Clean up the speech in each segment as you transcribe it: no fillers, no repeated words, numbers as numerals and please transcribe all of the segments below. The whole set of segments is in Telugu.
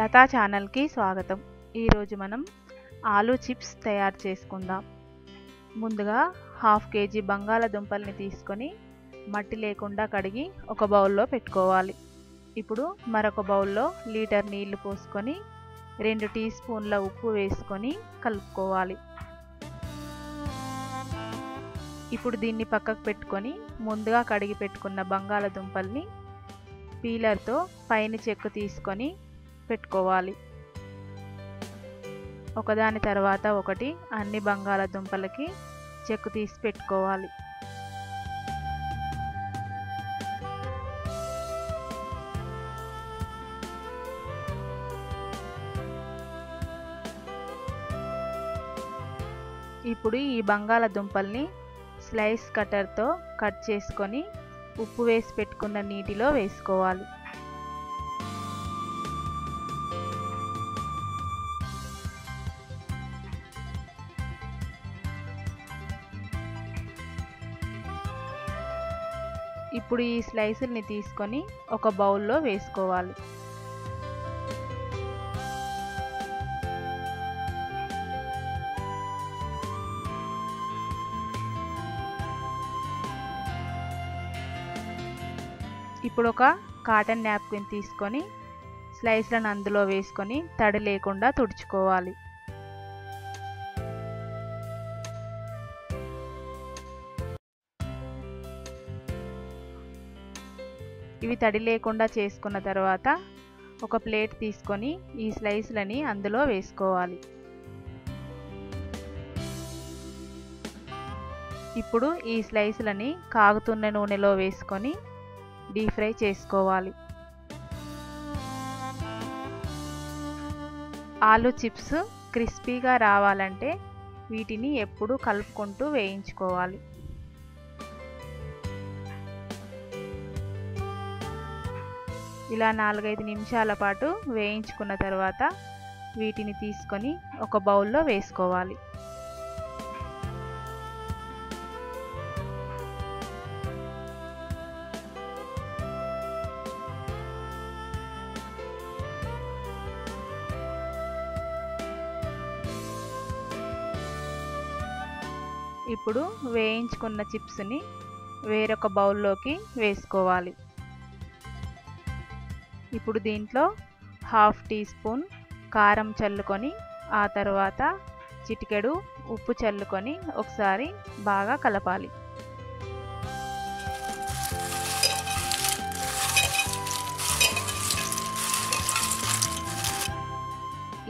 లతా ఛానల్కి స్వాగతం. ఈరోజు మనం ఆలూ చిప్స్ తయారు చేసుకుందాం. ముందుగా 1/2 kg బంగాళదుంపల్ని తీసుకొని మట్టి లేకుండా కడిగి ఒక బౌల్లో పెట్టుకోవాలి. ఇప్పుడు మరొక బౌల్లో లీటర్ నీళ్లు పోసుకొని 2 టీ స్పూన్ల ఉప్పు వేసుకొని కలుపుకోవాలి. ఇప్పుడు దీన్ని పక్కకు పెట్టుకొని ముందుగా కడిగి పెట్టుకున్న బంగాళదుంపల్ని పీలర్తో పైన చెక్కు తీసుకొని పెట్టుకోవాలి. ఒకదాని తర్వాత ఒకటి అన్ని బంగాళదుంపలకి చెక్కు తీసి పెట్టుకోవాలి. ఇప్పుడు ఈ బంగాళదుంపల్ని స్లైస్ కట్టర్తో కట్ చేసుకొని ఉప్పు వేసి పెట్టుకున్న నీటిలో వేసుకోవాలి. ఇప్పుడు ఈ స్లైసుల్ని తీసుకొని ఒక బౌల్లో వేసుకోవాలి. ఇప్పుడు ఒక కాటన్ నాప్కిన్ తీసుకొని స్లైస్లను అందులో వేసుకొని తడి లేకుండా తుడుచుకోవాలి. ఇవి తడి లేకుండా చేసుకున్న తర్వాత ఒక ప్లేట్ తీసుకొని ఈ స్లైస్లని అందులో వేసుకోవాలి. ఇప్పుడు ఈ స్లైస్లని కాగుతున్న నూనెలో వేసుకొని డీప్ ఫ్రై చేసుకోవాలి. ఆలూ చిప్స్ క్రిస్పీగా రావాలంటే వీటిని ఎప్పుడూ కలుపుకుంటూ వేయించుకోవాలి. ఇలా 4-5 నిమిషాల పాటు వేయించుకున్న తర్వాత వీటిని తీసుకొని ఒక బౌల్లో వేసుకోవాలి. ఇప్పుడు వేయించుకున్న చిప్స్ని వేరొక బౌల్లోకి వేసుకోవాలి. ఇప్పుడు దీంట్లో 1/2 టీ స్పూన్ కారం చల్లుకొని ఆ తర్వాత చిటికెడు ఉప్పు చల్లుకొని ఒకసారి బాగా కలపాలి.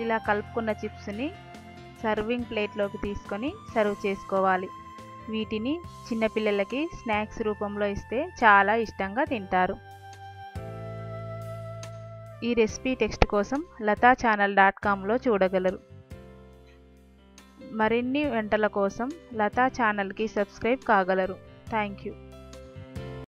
ఇలా కలుపుకున్న చిప్స్ని సర్వింగ్ ప్లేట్లోకి తీసుకొని సర్వ్ చేసుకోవాలి. వీటిని చిన్నపిల్లలకి స్నాక్స్ రూపంలో ఇస్తే చాలా ఇష్టంగా తింటారు. ఈ రెసిపీ టెక్స్ట్ కోసం lataChannel.comలో చూడగలరు. మరిన్ని వంటల కోసం లతా ఛానల్కి సబ్స్క్రైబ్ కాగలరు. Thank you.